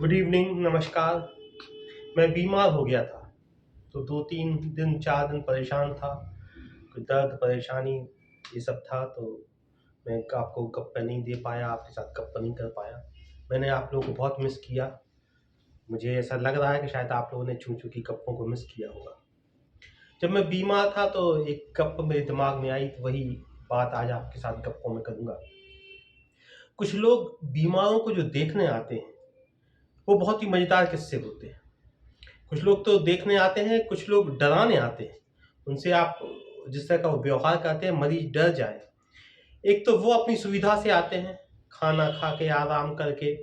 Good evening, नमस्कार। मैं बीमार हो गया था, तो 2-3 दिन 4 दिन परेशान था। कोई दर्द, परेशानी ये सब था, तो मैं आपको गप्पे नहीं दे पाया, आपके साथ गप्पा नहीं कर पाया। मैंने आप लोगों को बहुत मिस किया। मुझे ऐसा लग रहा है कि शायद आप लोगों ने छू-छू की गप्पों को मिस किया होगा। जब मैं बीमार था तो एक गप मेरे दिमाग में आई, तो वही बात आज आपके साथ गप्पों में करूँगा। कुछ लोग बीमारों को जो देखने आते हैं, वो बहुत ही मज़ेदार किस्से होते हैं। कुछ लोग तो देखने आते हैं, कुछ लोग डराने आते हैं। उनसे आप जिस तरह का वो व्यवहार करते हैं, मरीज डर जाए। एक तो वो अपनी सुविधा से आते हैं, खाना खा के, आराम करके,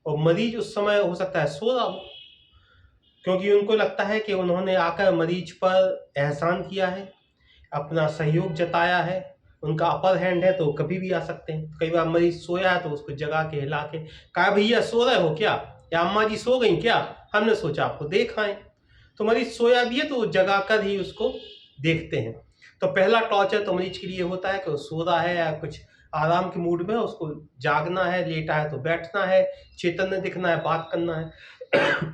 और मरीज उस समय हो सकता है सो रहा हो, क्योंकि उनको लगता है कि उन्होंने आकर मरीज पर एहसान किया है, अपना सहयोग जताया है, उनका अपर हैंड है, तो कभी भी आ सकते हैं। कई बार मरीज सोया है तो उसको जगा के, हिला के कहा, भैया सो रहे हो क्या, या अम्मा जी सो गई क्या, हमने सोचा आपको देख आए। तो मरीज सोया भी है तो जगा कर ही उसको देखते हैं। तो पहला टॉर्चर तो मरीज के लिए होता है कि वो सो रहा है या कुछ आराम के मूड में, उसको जागना है, लेटा है तो बैठना है, चैतन्य दिखना है, बात करना है।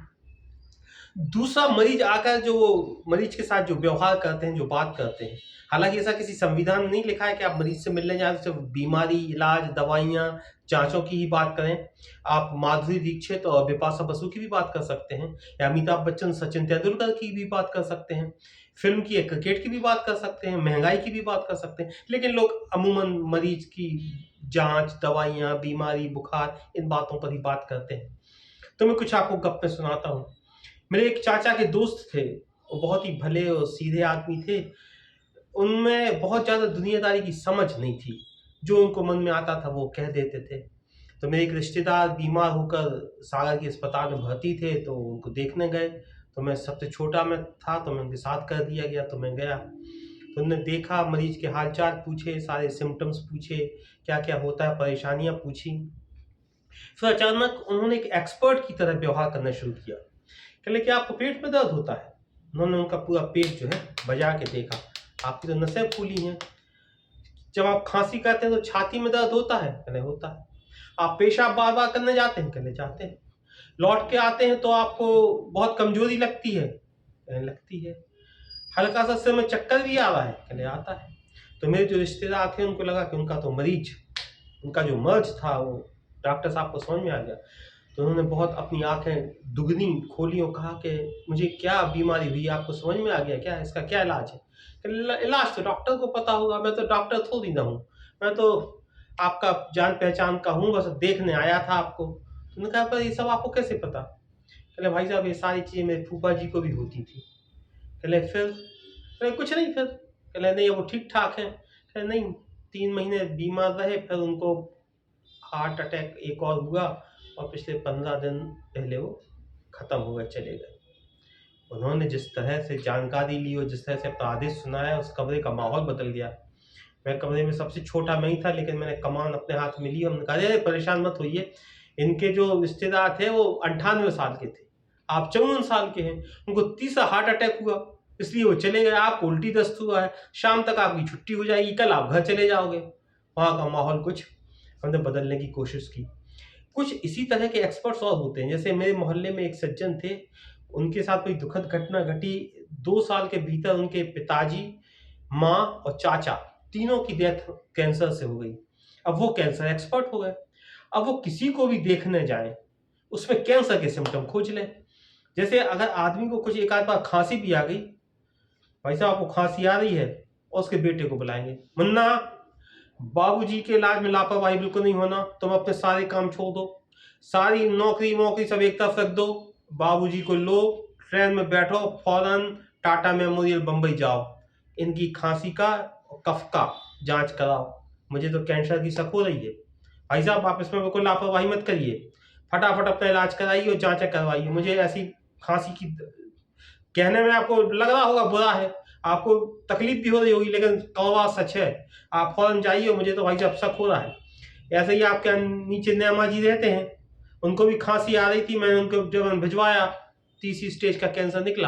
दूसरा, मरीज आकर जो मरीज के साथ जो व्यवहार करते हैं, जो बात करते हैं, हालांकि ऐसा किसी संविधान में नहीं लिखा है कि आप मरीज से मिलने जाए तो सिर्फ बीमारी, इलाज, दवाइयाँ, जांचों की ही बात करें। आप माधुरी दीक्षित और बिपाशा बसु की भी बात कर सकते हैं, या अमिताभ बच्चन, सचिन तेंदुलकर की भी बात कर सकते हैं, फिल्म की या क्रिकेट की भी बात कर सकते हैं, महंगाई की भी बात कर सकते हैं। लेकिन लोग अमूमन मरीज की जांच, दवाइयाँ, बीमारी, बुखार, इन बातों पर ही बात करते हैं। तो मैं कुछ आपको गप्पे सुनाता हूँ। मेरे एक चाचा के दोस्त थे, वो बहुत ही भले और सीधे आदमी थे। उनमें बहुत ज़्यादा दुनियादारी की समझ नहीं थी, जो उनको मन में आता था वो कह देते थे। तो मेरे एक रिश्तेदार बीमार होकर सागर के अस्पताल में भर्ती थे, तो उनको देखने गए। तो मैं सबसे छोटा मैं था, तो मैं उनके साथ कर दिया गया, तो मैं गया। तो उन्होंने देखा, मरीज के हाल-चाल पूछे, सारे सिम्पटम्स पूछे, क्या-क्या होता है, परेशानियाँ पूछी। फिर अचानक उन्होंने एक एक्सपर्ट की तरह व्यवहार करना शुरू किया। कहने कि आपको पेट में दर्द होता है? उन्होंने उनका पूरा पेट जो है बजा के देखा। आपकी तो नसें फूली हैं। जब आप खांसी करते हैं तो छाती में दर्द होता है? कहने होता है। आप पेशाब बार-बार करने जाते हैं? कहने जाते हैं। लौट के आते हैं तो आपको बहुत कमजोरी लगती है? कहने लगती है। हल्का सा सिर में चक्कर भी आ रहा है? कहने आता है। तो मेरे जो रिश्तेदार थे उनको लगा कि उनका तो मरीज, उनका जो मर्ज था वो डॉक्टर साहब को समझ में आ गया। तो उन्होंने बहुत अपनी आंखें दुगनी खोली और कहा कि मुझे क्या बीमारी हुई, आपको समझ में आ गया क्या, इसका क्या इलाज है? इलाज तो डॉक्टर को पता होगा, मैं तो डॉक्टर थोड़ी ना हूँ, मैं तो आपका जान पहचान का हूँ, बस देखने आया था आपको। तो उन्होंने कहा, पर ये सब आपको कैसे पता? कहले भाई साहब, ये सारी चीज़ें मेरे फूफा जी को भी होती थी। कहले फिर? कहले कुछ नहीं फिर। कहले नहीं, वो ठीक ठाक है। कहले नहीं, 3 महीने बीमार रहे, फिर उनको हार्ट अटैक एक और हुआ, और पिछले 15 दिन पहले वो खत्म हो गए, चले गए। उन्होंने जिस तरह से जानकारी ली और जिस तरह से अपना आदेश सुनाया, उस कमरे का माहौल बदल गया। मैं कमरे में सबसे छोटा मैं ही था, लेकिन मैंने कमान अपने हाथ में ली। हमने कहा, अरे परेशान मत होइए, इनके जो रिश्तेदार थे वो 98 साल के थे, आप 54 साल के हैं, उनको तीसरा हार्ट अटैक हुआ, इसलिए वो चले गए। आपको उल्टी दस्त हुआ है, शाम तक आपकी छुट्टी हो जाएगी, कल आप घर चले जाओगे। वहाँ का माहौल कुछ हमने बदलने की कोशिश की। कुछ इसी तरह के एक्सपर्ट्स और होते हैं। जैसे मेरे मोहल्ले में एक सज्जन थे, उनके साथ कोई दुखद घटना घटी। 2 साल के भीतर उनके पिताजी, माँ और चाचा, तीनों की डेथ कैंसर से हो गई। अब वो कैंसर एक्सपर्ट हो गए। अब वो किसी को भी देखने जाएं, उसमें कैंसर के सिम्टम खोज लें। जैसे अगर आदमी को कुछ एक आध बार खांसी भी आ गई, भाई साहब आपको खांसी आ रही है, और उसके बेटे को बुलाएंगे, मुन्ना, बाबूजी के इलाज में लापरवाही बिल्कुल नहीं होना, तुम अपने सारे काम छोड़ दो, सारी नौकरी वोकरी सब एक तरफ रख दो, बाबूजी को लो, ट्रेन में बैठो, फौरन टाटा मेमोरियल बम्बई जाओ, इनकी खांसी का और कफ का जांच कराओ, मुझे तो कैंसर की शक हो रही है। भाई साहब आप इसमें बिल्कुल लापरवाही मत करिए, फटाफट अपना इलाज कराइए और जांचें करवाइए। मुझे ऐसी खांसी की, कहने में आपको लग रहा होगा बुरा है, आपको तकलीफ भी हो रही होगी, लेकिन कौवा सच है। आप फौरन जाइए, मुझे तो भाई साहब शक हो रहा है। ऐसे ही आपके नीचे न्यामा जी रहते हैं, उनको भी खांसी आ रही थी, मैंने उनको जब भिजवाया, तीसरी स्टेज का कैंसर निकला।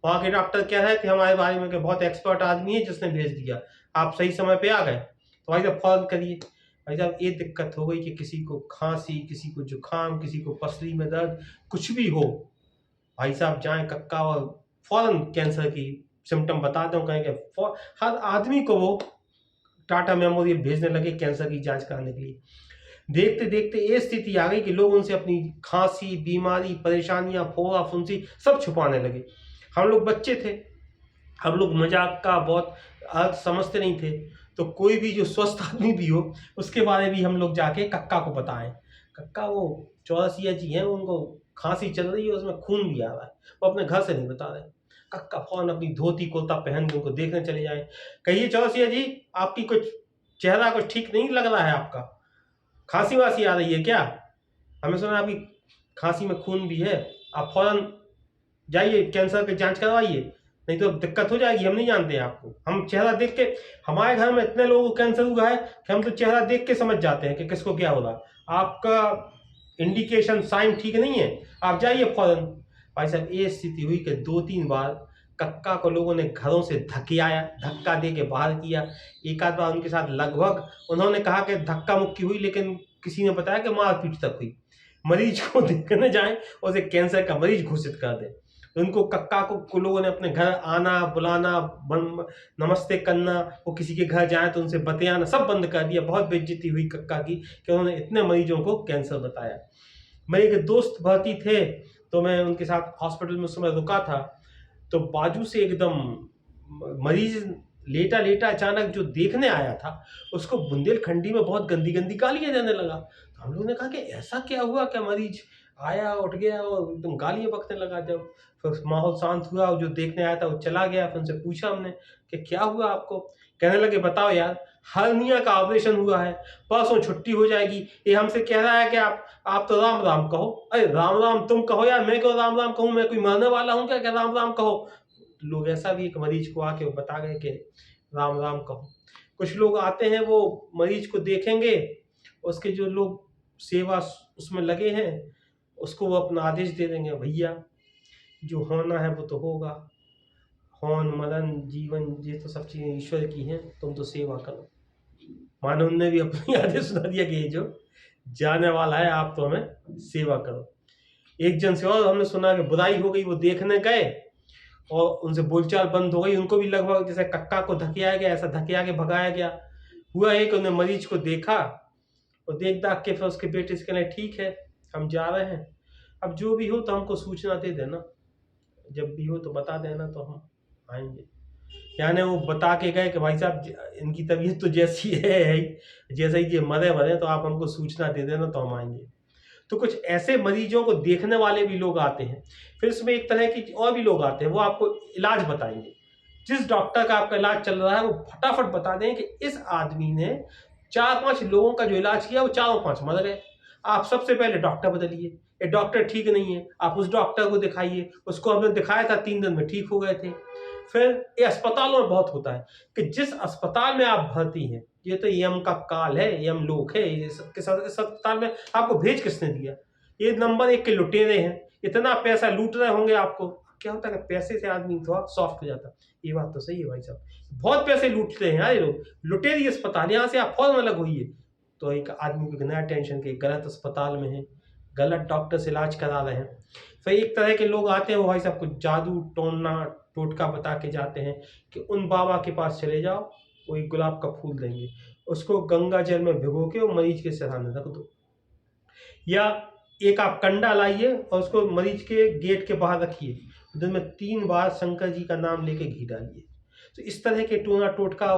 वहाँ के डॉक्टर कह रहे थे हमारे बारे में कि बहुत एक्सपर्ट आदमी है जिसने भेज दिया, आप सही समय पे आ गए। तो भाई साहब फौरन करिए। भाई साहब ये दिक्कत हो गई कि किसी को खांसी, किसी को जुकाम, किसी को पसली में दर्द, कुछ भी हो, भाई साहब जाएं कक्का और फौरन कैंसर की सिम्टम बता दो, कहेंगे हर आदमी को वो टाटा मेमोरियल भेजने लगे कैंसर की जांच कराने के लिए। देखते देखते ये स्थिति आ गई कि लोग उनसे अपनी खांसी, बीमारी, परेशानियां, फोड़ा फुंसी सब छुपाने लगे। हम लोग बच्चे थे, हम लोग मजाक का बहुत अर्थ समझते नहीं थे, तो कोई भी जो स्वस्थ आदमी भी हो उसके बारे में भी हम लोग जाके कक्का को बताएं, कक्का वो चौरसिया जी हैं, उनको खांसी चल रही है, उसमें खून भी आ रहा है, वो अपने घर से नहीं बता रहे। कक्का फौरन अपनी धोती कुर्ता पहन के उनको देखने चले जाए, कहिए चौरसिया जी आपकी कुछ चेहरा कुछ ठीक नहीं लग रहा है, आपका खांसी वासी आ रही है क्या? हमें सुना आपकी खांसी में खून भी है, आप फौरन जाइए कैंसर की जांच करवाइए, नहीं तो दिक्कत हो जाएगी, हम नहीं जानते हैं आपको। हम चेहरा देख के, हमारे घर में इतने लोगों को कैंसर हुआ है कि हम तो चेहरा देख के समझ जाते हैं कि किसको क्या हो रहा है। आपका इंडिकेशन साइन ठीक नहीं है, आप जाइए फौरन। भाई साहब ये स्थिति हुई कि 2-3 बार कक्का को लोगों ने घरों से धकियाया, धक्का दे के बाहर किया। एक आध बार उनके साथ लगभग उन्होंने कहा कि धक्का मुक्की हुई, लेकिन किसी ने बताया कि मारपीट तक हुई। मरीज को देखने जाए और उसे कैंसर का मरीज घोषित कर दे। उनको कक्का को लोगों ने अपने घर आना, बुलाना, नमस्ते करना, वो किसी के घर जाए तो उनसे बतियाना सब बंद कर दिया। बहुत बेइज्जती हुई कक्का की कि उन्होंने इतने मरीजों को कैंसर बताया। मेरे एक दोस्त भर्ती थे, तो मैं उनके साथ हॉस्पिटल में उस समय रुका था, तो बाजू से एकदम मरीज लेटा लेटा अचानक जो देखने आया था, उसको बुंदेलखंडी में बहुत गंदी गंदी गालियां देने लगा। तो हम लोगों ने कहा कि ऐसा क्या हुआ, क्या मरीज आया, उठ गया और एकदम गालियां बकने लगा। जब फिर माहौल शांत हुआ, जो देखने आया था वो चला गया, फिर उनसे पूछा हमने कि क्या हुआ आपको? कहने लगे बताओ यार, हर्निया का ऑपरेशन हुआ है, परसों छुट्टी हो जाएगी। ये हमसे कह रहा है कि आप तो राम राम कहो। अरे राम राम तुम कहो यार, मैं क्यों राम राम कहूँ? मैं कोई मरने वाला हूँ क्या राम राम कहो? लोग ऐसा भी एक मरीज को आके बता गए कि राम राम कहो। कुछ लोग आते हैं, वो मरीज को देखेंगे, उसके जो लोग सेवा उसमें लगे हैं उसको वो अपना आदेश दे देंगे, भैया जो होना है वो तो होगा, हौन मरण जीवन ये तो सब चीज़ें ईश्वर की हैं, तुम तो सेवा करो। मानो उनने भी अपनी आदेश सुना दिया कि ये जो जाने वाला है आप तो हमें सेवा करो। एक जन से और हमने सुना कि बुराई हो गई, वो देखने गए और उनसे बोलचाल बंद हो गई। उनको भी लगभग जैसे कक्का को धकियाया गया, ऐसा धकिया के भगाया गया। हुआ एक उन्होंने मरीज को देखा और देख दाख के फिर उसके बेटे से कहने ठीक है हम जा रहे हैं, अब जो भी हो तो हमको सूचना दे देना, जब भी हो तो बता देना तो हम आएंगे। यानी वो बता के गए कि भाई साहब इनकी तबीयत तो जैसी है, जैसे ही ये मरे मरे तो आप हमको सूचना दे देना तो हम आएंगे। तो कुछ ऐसे मरीजों को देखने वाले भी लोग आते हैं। फिर इसमें एक तरह की और भी लोग आते हैं, वो आपको इलाज बताएंगे। जिस डॉक्टर का आपका इलाज चल रहा है वो फटाफट बता दें कि इस आदमी ने 4-5 लोगों का जो इलाज किया वो 4-5 मर गए, आप सबसे पहले डॉक्टर बदलिए, ये डॉक्टर ठीक नहीं है, आप उस डॉक्टर को दिखाइए। उसको हमने दिखाया था, 3 दिन में ठीक हो गए थे। फिर ये अस्पतालों में बहुत होता है कि जिस अस्पताल में आप भर्ती हैं, ये तो यम का काल है, यम लोक है, इस अस्पताल में आपको भेज किसने दिया? ये नंबर 1 के लुटेरे हैं, इतना पैसा लूट रहे होंगे आपको। क्या होता है कि पैसे से आदमी थोड़ा सॉफ्ट हो जाता है। ये बात तो सही है भाई साहब, बहुत पैसे लूटते हैं यार ये लोग, लुटेरी अस्पताल, यहाँ से आप फौरन अलग होइए। तो एक आदमी को नया टेंशन के गलत अस्पताल में है, गलत डॉक्टर से इलाज करा रहे हैं। फिर एक तरह के लोग आते हैं, वो भाई साहब कुछ जादू टोना टोटका बता के जाते हैं कि उन बाबा के पास चले जाओ, वो एक गुलाब का फूल देंगे, उसको गंगा जल में भिगो के वो मरीज के सिरहाने रख दो, या एक आप कंडा लाइए और उसको मरीज के गेट के बाहर रखिए, दिन में 3 बार शंकर जी का नाम लेके घी डालिए। तो इस तरह के टोना टोटका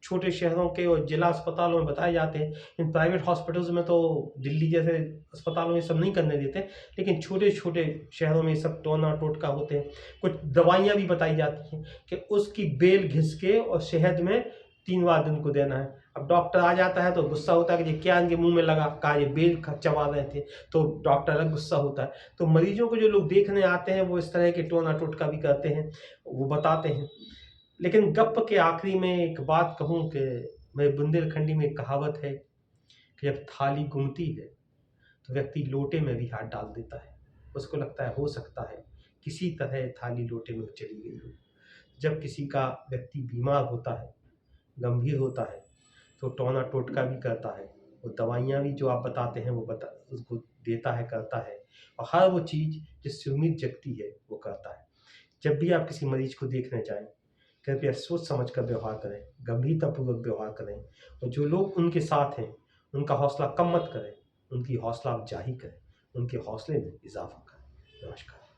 छोटे शहरों के और जिला अस्पतालों में बताए जाते हैं। इन प्राइवेट हॉस्पिटल्स में तो दिल्ली जैसे अस्पतालों में सब नहीं करने देते, लेकिन छोटे छोटे शहरों में सब टोना टोटका होते हैं। कुछ दवाइयाँ भी बताई जाती हैं कि उसकी बेल घिस के और शहद में 3 बार दिन को देना है। अब डॉक्टर आ जाता है तो गुस्सा होता है कि ये क्या इनके मुंह में लगा, कहा ये बेल चबा रहे थे, तो डॉक्टर अलग गुस्सा होता है। तो मरीजों को जो लोग देखने आते हैं वो इस तरह के टोना टोटका भी करते हैं, वो बताते हैं। लेकिन गप के आखिरी में एक बात कहूँ कि मेरे बुंदेलखंडी में एक कहावत है कि जब थाली घूमती है तो व्यक्ति लोटे में भी हाथ डाल देता है। उसको लगता है हो सकता है किसी तरह थाली लोटे में चली गई हो। जब किसी का व्यक्ति बीमार होता है, गंभीर होता है, तो टोना टोटका भी करता है, वो दवाइयाँ भी जो आप बताते हैं वो उसको देता है, करता है, और हर वो चीज़ जिससे उम्मीद जगती है वो करता है। जब भी आप किसी मरीज को देखने जाएं, कृपया सोच समझ कर व्यवहार करें, गंभीरतापूर्वक व्यवहार करें, और जो लोग उनके साथ हैं उनका हौसला कम मत करें, उनकी हौसला अफजाई करें, उनके हौसले में इजाफा करें। नमस्कार।